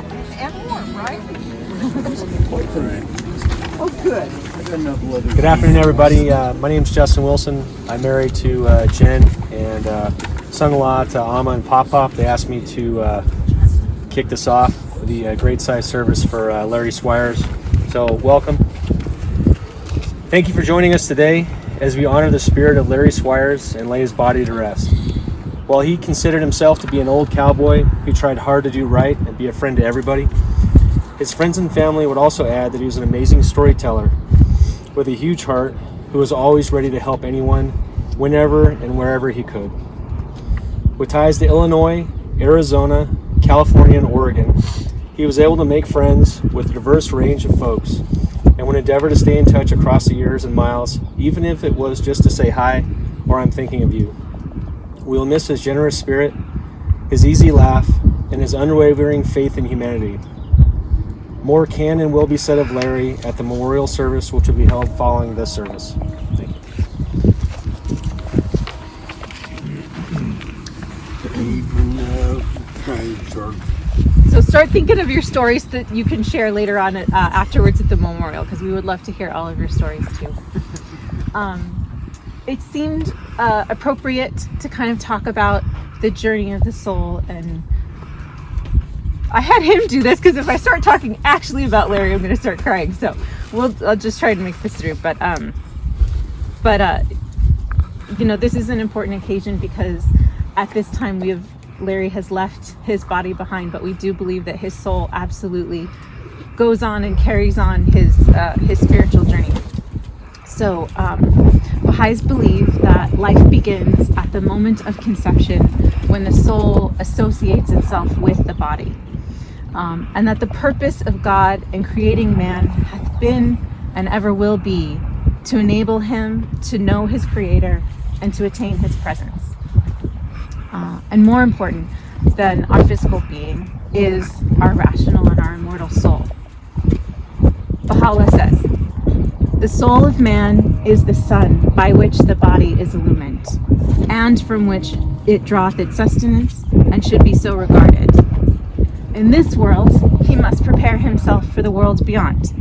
And warm, right? Oh, good. Good afternoon, everybody. My name is Justin Wilson. I'm married to Jen and son-in-law to Amma and Pop Pop. They asked me to kick this off with the great size service for Larry Swires. So welcome. Thank you for joining us today as we honor the spirit of Larry Swires and lay his body to rest. While he considered himself to be an old cowboy who tried hard to do right and be a friend to everybody, his friends and family would also add that he was an amazing storyteller with a huge heart who was always ready to help anyone, whenever and wherever he could. With ties to Illinois, Arizona, California, and Oregon, he was able to make friends with a diverse range of folks and would endeavor to stay in touch across the years and miles, even if it was just to say hi or I'm thinking of you. We'll miss his generous spirit, his easy laugh, and his unwavering faith in humanity. More can and will be said of Larry at the memorial service, which will be held following this service. Thank you. So start thinking of your stories that you can share later on afterwards at the memorial, because we would love to hear all of your stories too. It seemed appropriate to kind of talk about the journey of the soul, and I had him do this because if I start talking actually about Larry, I'm going to start crying. So I'll just try to make this through. But you know, this is an important occasion because at this time Larry has left his body behind, but we do believe that his soul absolutely goes on and carries on his spiritual journey. So Baha'is believe that life begins at the moment of conception when the soul associates itself with the body. And that the purpose of God in creating man hath been and ever will be to enable him to know his creator and to attain his presence. And more important than our physical being is our rational and our immortal soul. Baha'u'llah says, "The soul of man is the sun by which the body is illumined, and from which it draweth its sustenance, and should be so regarded. In this world, he must prepare himself for the world beyond.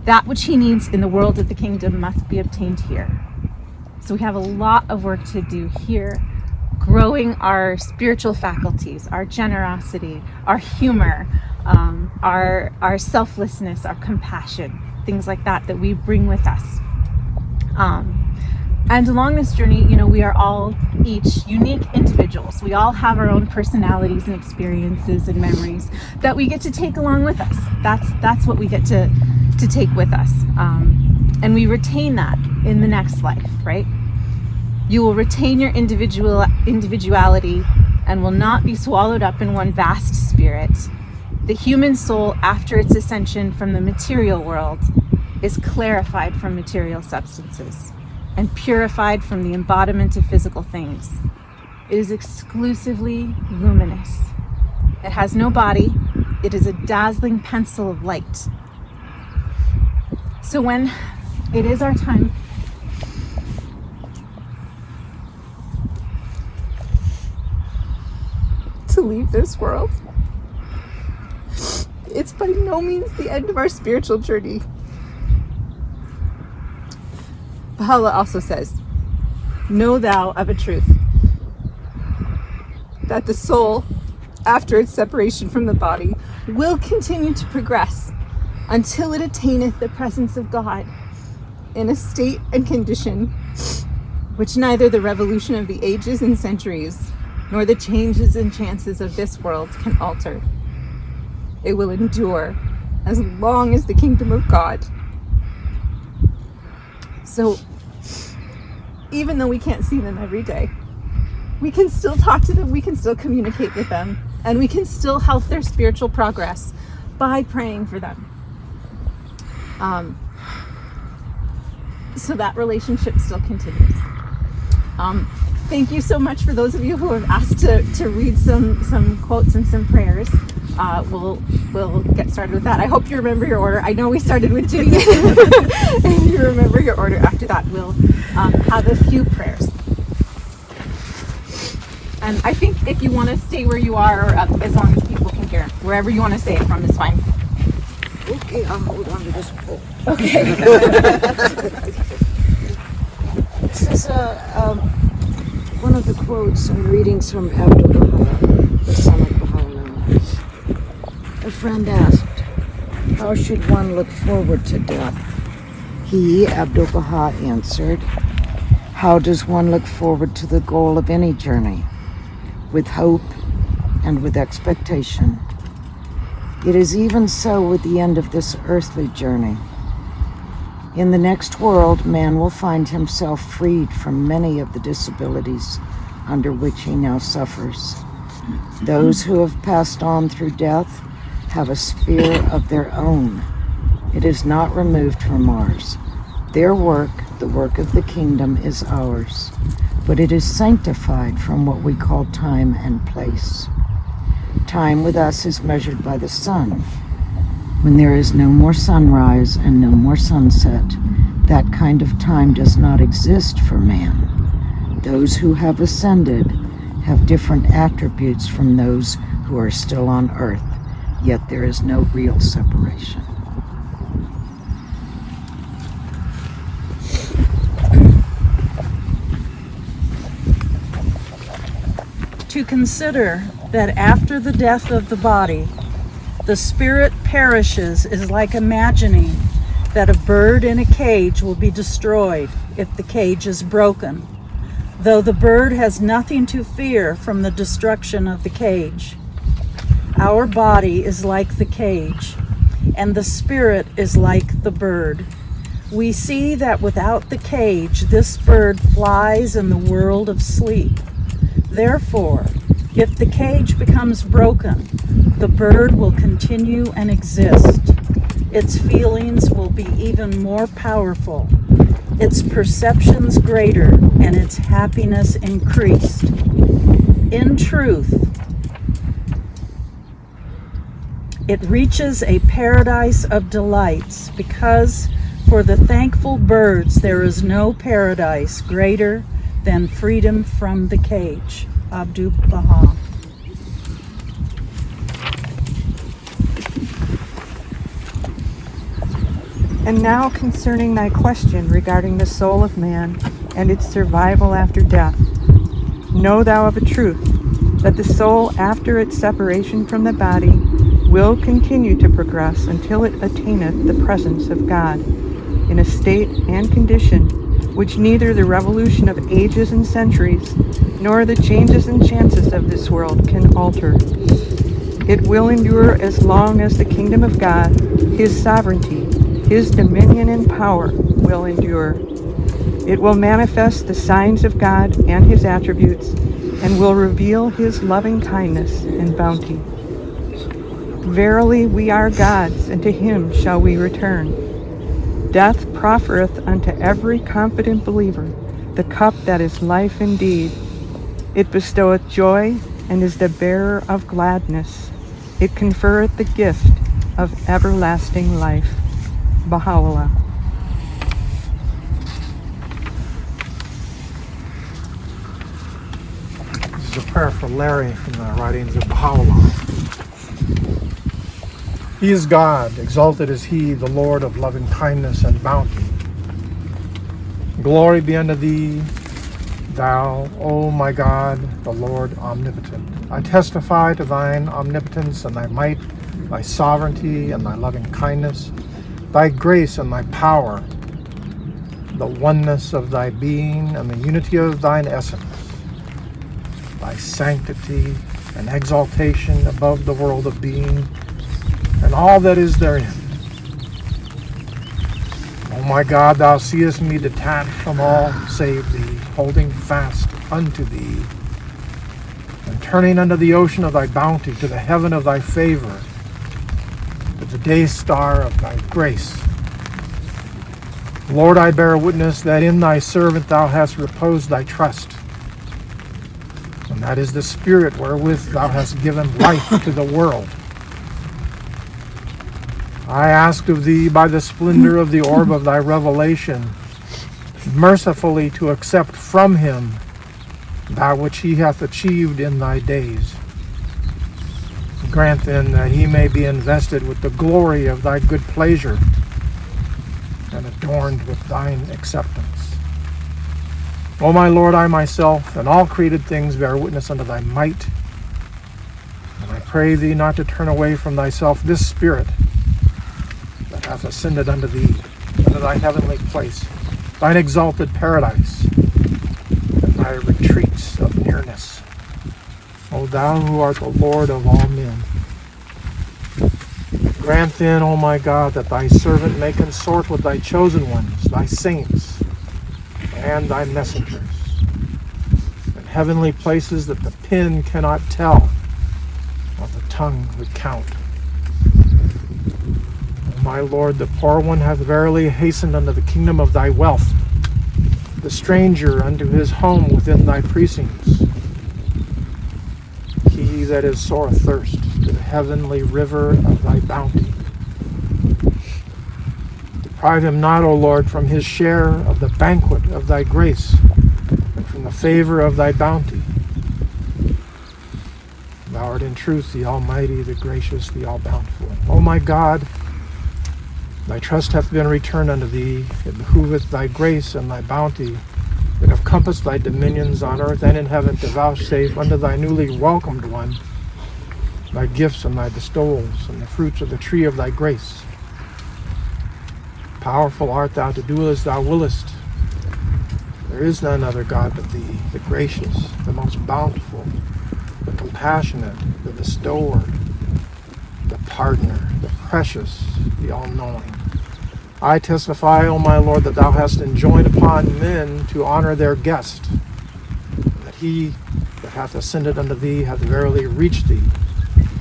That which he needs in the world of the kingdom must be obtained here." So we have a lot of work to do here, growing our spiritual faculties, our generosity, our humor, our selflessness, our compassion, things like that we bring with us. And along this journey, you know, we are all each unique individuals. We all have our own personalities and experiences and memories that we get to take along with us. That's what we get to take with us. And we retain that in the next life, right? You will retain your individuality and will not be swallowed up in one vast spirit. The human soul, after its ascension from the material world, is clarified from material substances and purified from the embodiment of physical things. It is exclusively luminous. It has no body. It is a dazzling pencil of light. So when it is our time to leave this world, it's by no means the end of our spiritual journey. Baha'u'llah also says, "Know thou of a truth, that the soul, after its separation from the body, will continue to progress until it attaineth the presence of God in a state and condition which neither the revolution of the ages and centuries nor the changes and chances of this world can alter. It will endure as long as the kingdom of God." So even though we can't see them every day, we can still talk to them, we can still communicate with them, and we can still help their spiritual progress by praying for them. So that relationship still continues. Thank you so much for those of you who have asked to read some quotes and some prayers. We'll get started with that. I hope you remember your order. I know we started with Judy. If you remember your order after that, we'll have a few prayers. And I think if you want to stay where you are, or up, as long as people can hear, wherever you want to say it from is fine. Okay, I'll hold on to this pole. Okay. This is one of the quotes I'm reading from Abdu'l-Baha, the son of Baha'u'llah. A friend asked, how should one look forward to death? He, Abdu'l-Baha, answered, how does one look forward to the goal of any journey? With hope and with expectation. It is even so with the end of this earthly journey. In the next world, man will find himself freed from many of the disabilities under which he now suffers. Those who have passed on through death have a sphere of their own. It is not removed from ours. Their work, the work of the kingdom, is ours, but it is sanctified from what we call time and place. Time with us is measured by the sun. When there is no more sunrise and no more sunset, that kind of time does not exist for man. Those who have ascended have different attributes from those who are still on earth, yet there is no real separation. To consider that after the death of the body, the spirit perishes is like imagining that a bird in a cage will be destroyed if the cage is broken, though the bird has nothing to fear from the destruction of the cage. Our body is like the cage, and the spirit is like the bird. We see that without the cage, this bird flies in the world of sleep. Therefore, if the cage becomes broken, the bird will continue and exist. Its feelings will be even more powerful, its perceptions greater, and its happiness increased. In truth, it reaches a paradise of delights, because for the thankful birds there is no paradise greater than freedom from the cage. Abdu'l-Baha. And now concerning thy question regarding the soul of man and its survival after death, know thou of a truth that the soul after its separation from the body will continue to progress until it attaineth the presence of God, in a state and condition which neither the revolution of ages and centuries nor the changes and chances of this world can alter. It will endure as long as the kingdom of God, his sovereignty, his dominion and power will endure. It will manifest the signs of God and his attributes, and will reveal his loving kindness and bounty. Verily we are God's, and to him shall we return. Death proffereth unto every confident believer the cup that is life indeed. It bestoweth joy, and is the bearer of gladness. It conferreth the gift of everlasting life. Baha'u'llah. This is a prayer for Larry from the writings of Baha'u'llah. He is God, exalted is he, the Lord of loving kindness and bounty. Glory be unto thee, thou, O my God, the Lord omnipotent. I testify to thine omnipotence and thy might, thy sovereignty and thy loving kindness, thy grace and thy power, the oneness of thy being and the unity of thine essence, thy sanctity and exaltation above the world of being and all that is therein. O my God, thou seest me detached from all save thee, holding fast unto thee, and turning unto the ocean of thy bounty, to the heaven of thy favor, to the day star of thy grace. Lord, I bear witness that in thy servant thou hast reposed thy trust, and that is the spirit wherewith thou hast given life to the world. I ask of thee by the splendor of the orb of thy revelation, mercifully to accept from him that which he hath achieved in thy days. Grant then that he may be invested with the glory of thy good pleasure and adorned with thine acceptance. O my Lord, I myself and all created things bear witness unto thy might, and I pray thee not to turn away from thyself this spirit that hath ascended unto thee, unto thy heavenly place, thine exalted paradise, and thy retreats of nearness. O thou who art the Lord of all men. Grant then, O my God, that thy servant may consort with thy chosen ones, thy saints, and thy messengers, in heavenly places that the pen cannot tell, or the tongue recount. O my Lord, the poor one hath verily hastened unto the kingdom of thy wealth, the stranger unto his home within thy precincts. He that is sore athirst to the heavenly river of thy bounty. Deprive him not, O Lord, from his share of the banquet of thy grace, and from the favor of thy bounty. Thou art in truth the Almighty, the gracious, the all-bountiful. O my God, thy trust hath been returned unto thee. It behoveth thy grace and thy bounty that have compassed thy dominions on earth and in heaven to vouchsafe unto thy newly welcomed one thy gifts and thy bestowals and the fruits of the tree of thy grace. Powerful art thou to do as thou willest. There is none other God but thee, the gracious, the most bountiful, the compassionate, the bestower, the pardoner, the precious, the all-knowing. I testify, O my Lord, that thou hast enjoined upon men to honor their guest, that he that hath ascended unto thee hath verily reached thee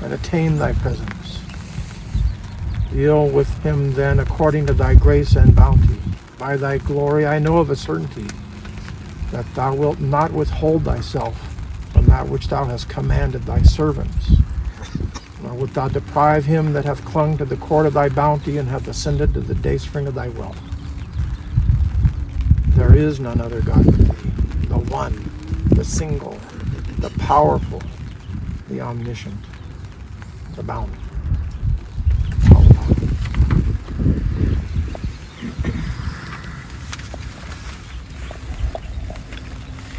and attained thy presence. Deal with him then according to thy grace and bounty. By thy glory I know of a certainty that thou wilt not withhold thyself from that which thou hast commanded thy servants. Nor wilt thou deprive him that hath clung to the cord of thy bounty and hath ascended to the dayspring of thy wealth. There is none other God but thee, the one, the single, the powerful, the omniscient, the bountiful.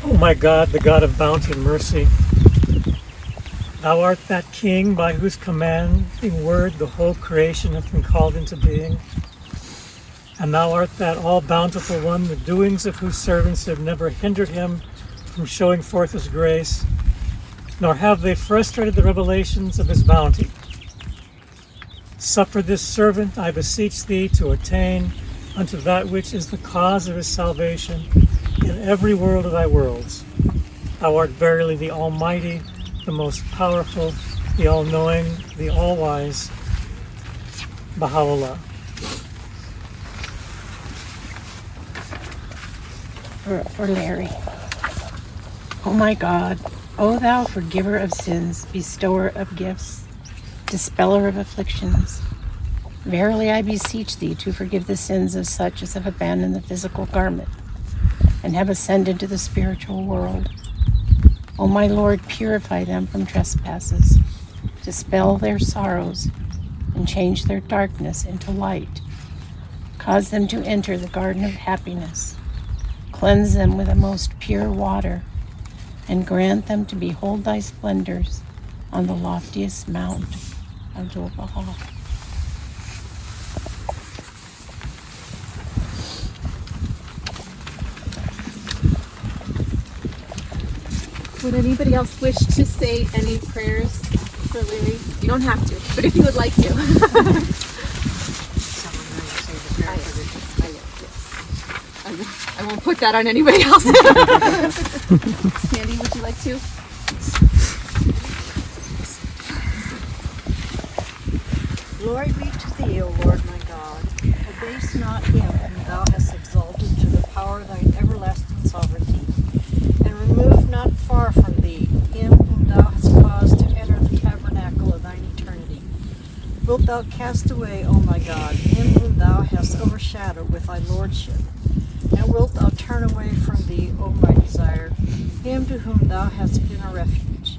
O my God, the God of bounty and mercy, thou art that King by whose commanding word the whole creation hath been called into being. And thou art that all-bountiful one, the doings of whose servants have never hindered him from showing forth his grace, nor have they frustrated the revelations of his bounty. Suffer this servant, I beseech thee, to attain unto that which is the cause of his salvation in every world of thy worlds. Thou art verily the Almighty, the most powerful, the all-knowing, the all-wise. Baha'u'llah. For Larry. O my God, O thou forgiver of sins, bestower of gifts, dispeller of afflictions, verily I beseech thee to forgive the sins of such as have abandoned the physical garment and have ascended to the spiritual world. O my Lord, purify them from trespasses, dispel their sorrows, and change their darkness into light. Cause them to enter the garden of happiness. Cleanse them with the most pure water, and grant them to behold thy splendors on the loftiest mount, Abdul-Baha. Would anybody else wish to say any prayers for Larry? You don't have to, but if you would like to. I won't put that on anybody else. Sandy, would you like to? Glory be to thee, O Lord my God. Abase not him whom thou hast exalted to the power of thine everlasting sovereignty, and remove not far from thee him whom thou hast caused to enter the tabernacle of thine eternity. Wilt thou cast away, O my God, him whom thou hast overshadowed with thy lordship? And wilt thou turn away from thee, O my desire, him to whom thou hast been a refuge?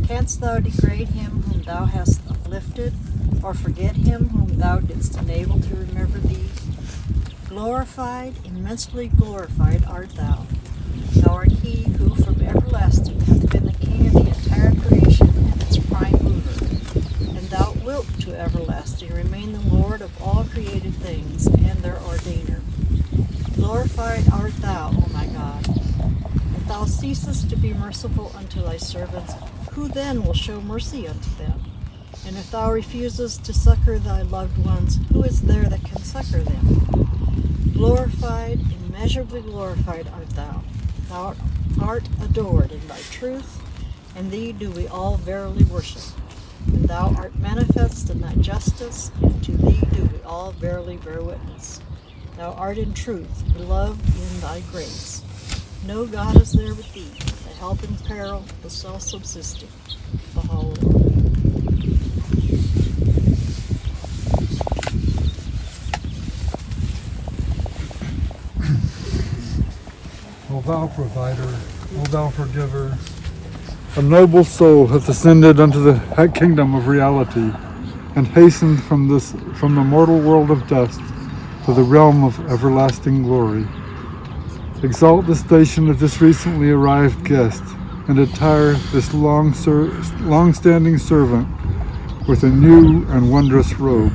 Canst thou degrade him whom thou hast uplifted, or forget him whom thou didst enable to remember thee? Glorified, immensely glorified art thou. Thou art he who from everlasting hath been the king of the entire creation and its prime mover. And thou wilt to everlasting remain the Lord of all created things and their ordainer. Glorified art thou, O my God. If thou ceasest to be merciful unto thy servants, who then will show mercy unto them? And if thou refusest to succor thy loved ones, who is there that can succor them? Glorified, immeasurably glorified art thou. Thou art adored in thy truth, and thee do we all verily worship. And thou art manifest in thy justice, and to thee do we all verily bear witness. Thou art in truth beloved in thy grace. No God is there with thee, the help in peril, the self-subsisting, the whole world. O thou provider, O thou forgiver, a noble soul hath ascended unto the kingdom of reality, and hastened from the mortal world of dust to the realm of everlasting glory. Exalt the station of this recently arrived guest, and attire this long-standing servant with a new and wondrous robe.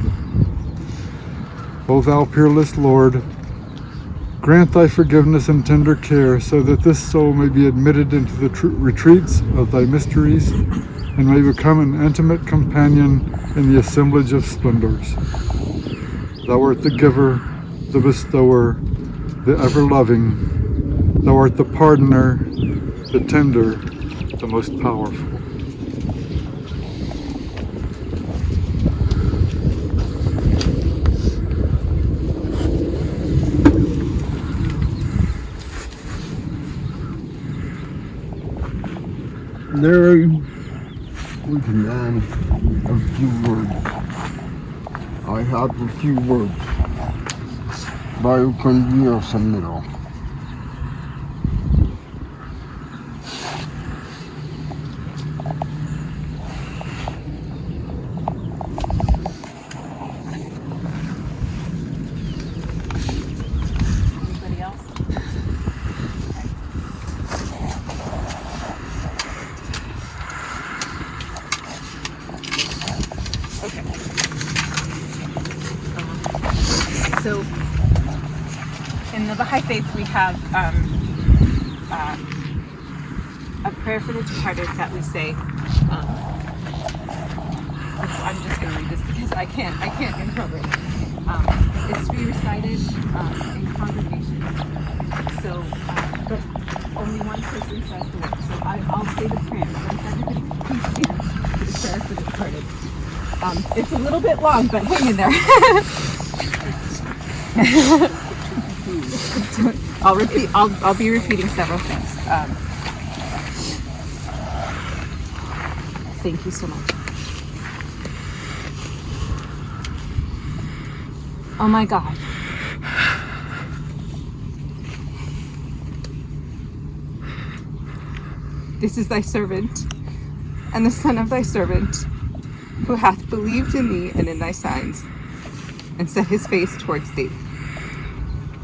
O thou peerless Lord, grant thy forgiveness and tender care, so that this soul may be admitted into the retreats of thy mysteries, and may become an intimate companion in the assemblage of splendors. Thou art the giver, the bestower, the ever-loving. Thou art the pardoner, the tender, the most powerful. Larry, we demand a few words. I have a few words. Bayo kandiyo sa miro. Anybody else? Okay. So, in the Baha'i faith, we have a prayer for the departed that we say. I'm just going to read this because I can't interpret it. It's to be recited in congregation. So, but only one person says the word. So I'll say the prayer. But if everybody please stand for the prayer for the departed. It's a little bit long, but hang in there. I'll be repeating several things. Thank you so much. Oh my God. This is thy servant, and the son of thy servant, who hath believed in thee and in thy signs, and set his face towards thee,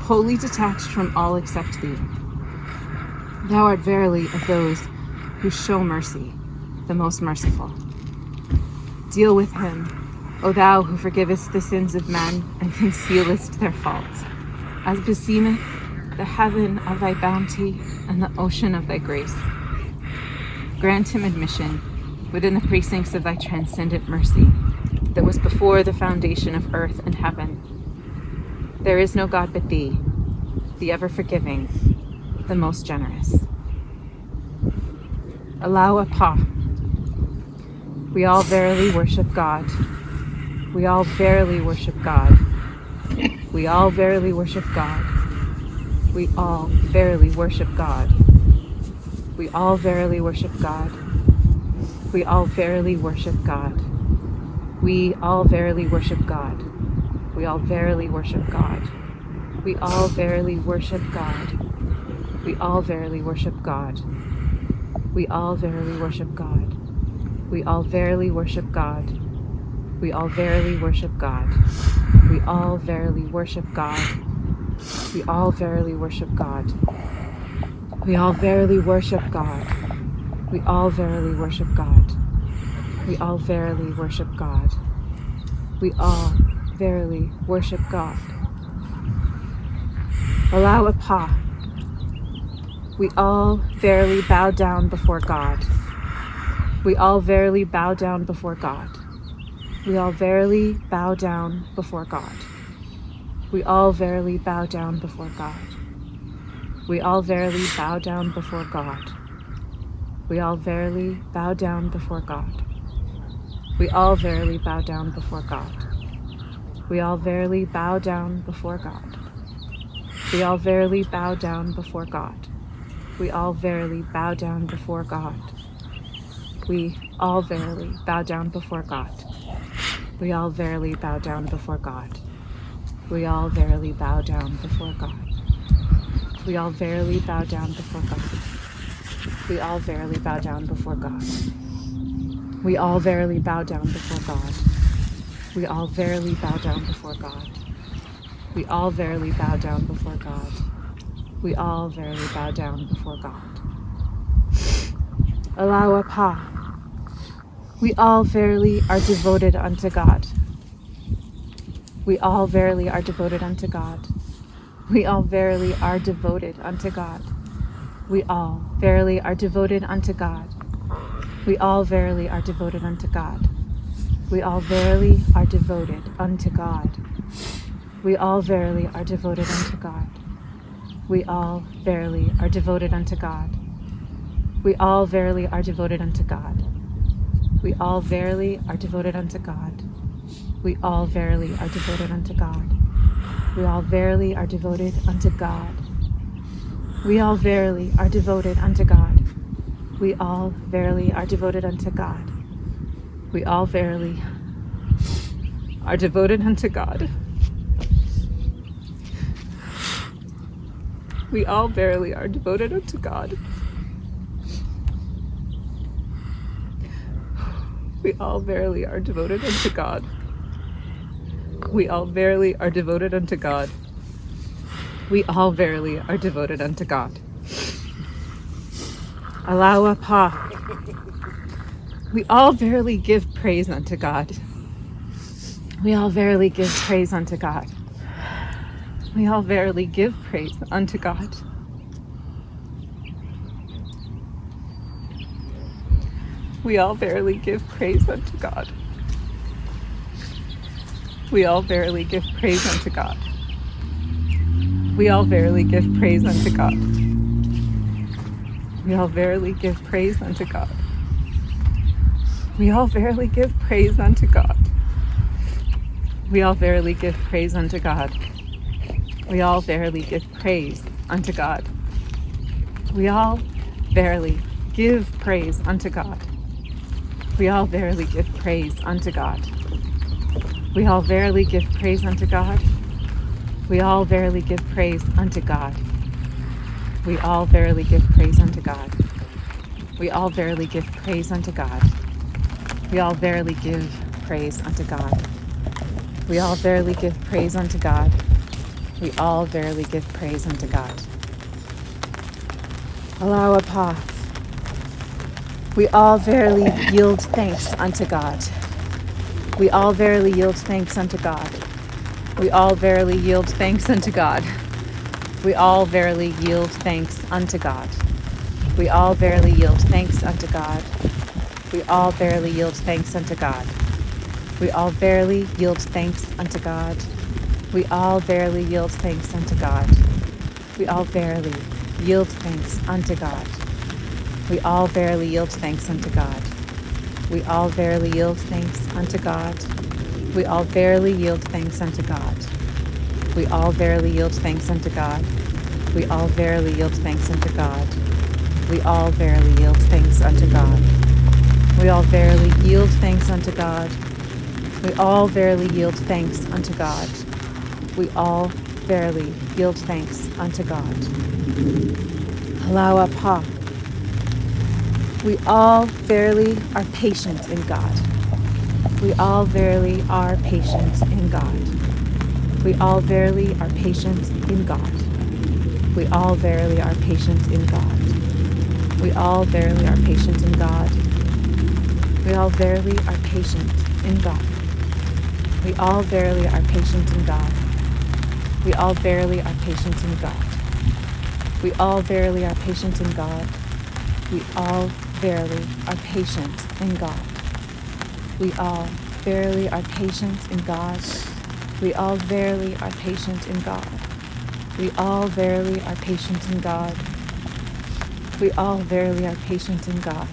wholly detached from all except thee. Thou art verily of those who show mercy, the most merciful. Deal with him, O thou who forgivest the sins of men and concealest their faults, as beseemeth the heaven of thy bounty and the ocean of thy grace. Grant him admission within the precincts of thy transcendent mercy that was before the foundation of earth and heaven. There is no God but thee, the ever-forgiving, the most generous. Allow a pa. We all verily worship God. We all verily worship God. We all verily worship God. We all verily worship God. We all verily worship God. We all verily worship God. We all verily worship God. We all verily worship God. We all verily worship God. We all verily worship God. We all verily worship God. We all verily worship God. We all verily worship God. We all verily worship God. We all verily worship God. We all verily worship God. We all verily worship God. We all verily worship God. We all verily worship God. Allow a pa. We all verily bow down before God. We all verily bow down before God. We all verily bow down before God. We all verily bow down before God. We all verily bow down before God. We all verily bow down before God. We all verily bow down before God. We all verily bow down before God. We all verily bow down before God. We all verily bow down before God. We all verily bow down before God. We all verily bow down before God. We all verily bow down before God. We all verily bow down before God. We all verily bow down before God. We all verily bow down before God. We all verily bow down before God. We all verily bow down before God. We all verily bow down before God. Allow a pa. We all verily are devoted unto God. We all verily are devoted unto God. We all verily are devoted unto God. We all verily are devoted unto God. We all verily are devoted unto God. We all verily are devoted unto God. We all verily are devoted unto God. We all verily are devoted unto God. We all verily are devoted unto God. We all verily are devoted unto God. We all verily are devoted unto God. We all verily are devoted unto God. We all verily are devoted unto God. We all verily are devoted unto God. We all verily are devoted unto God. We all verily are devoted unto God. We all verily are devoted unto God. We all verily are devoted unto God. We all verily are devoted unto God. Allow a pa. We all verily give praise unto God. We all verily give praise unto God. We all verily give praise unto God. We all verily give praise unto God. We all verily give praise unto God. We all verily give praise unto God. We all verily give praise unto God. We all verily give praise unto God. We all verily give praise unto God. We all verily give praise unto God. We all verily give praise unto God. We all verily give praise unto God. We all verily give praise unto God. We all verily give praise unto God. We all verily give praise unto God. We all verily give praise unto God. We all verily give praise unto God. We all verily give praise unto God. We all verily give praise unto God. Allow a pa. We all verily yield thanks unto God. We all verily yield thanks unto God. We all verily yield thanks unto God. We all verily yield thanks unto God. We all verily yield thanks unto God. We all verily yield thanks unto God. We all verily yield thanks unto God. We all verily yield thanks unto God. We all verily yield thanks unto God. We all verily yield thanks unto God. We all verily yield thanks unto God. We all verily yield thanks unto God. We all verily yield thanks unto God. We all verily yield thanks unto God. We all verily yield thanks unto God. We all verily yield thanks unto God. We all verily yield thanks unto God. We all verily yield thanks unto God. Halawa pa. We all verily are patient in God. We all verily are patient in God. We all verily are patient in God. We all verily are patient in God. We all verily are patient in God. We all verily are patient in God. We all verily are patient in God. We all verily are patient in God. We all verily are patient in God. We all verily are patient in God. We all verily are patient in God. We all verily are patient in God. We all verily are patient in God. We all verily are patient in God.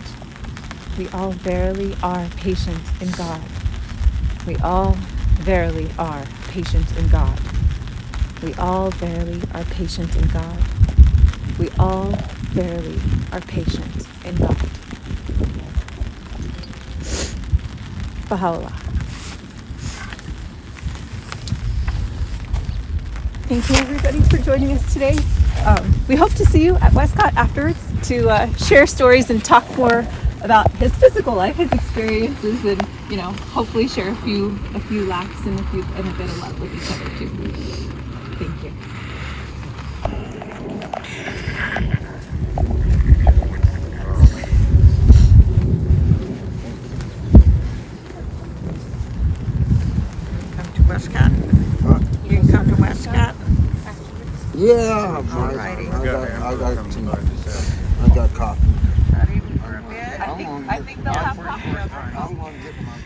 We all verily are patient in God. We all verily are patient in God. We all verily are patient in God. We all verily are patient in God. Baha'u'llah. Thank you everybody for joining us today. We hope to see you at Westcott afterwards to share stories and talk more about his physical life, his experiences, and hopefully share a few laughs and a bit of love with each other too. Thank you. Come to Westcott. You can come to Westcott. Yeah, Alrighty. I got coffee. Not even for a bit. I think they'll have coffee. I'm gonna get my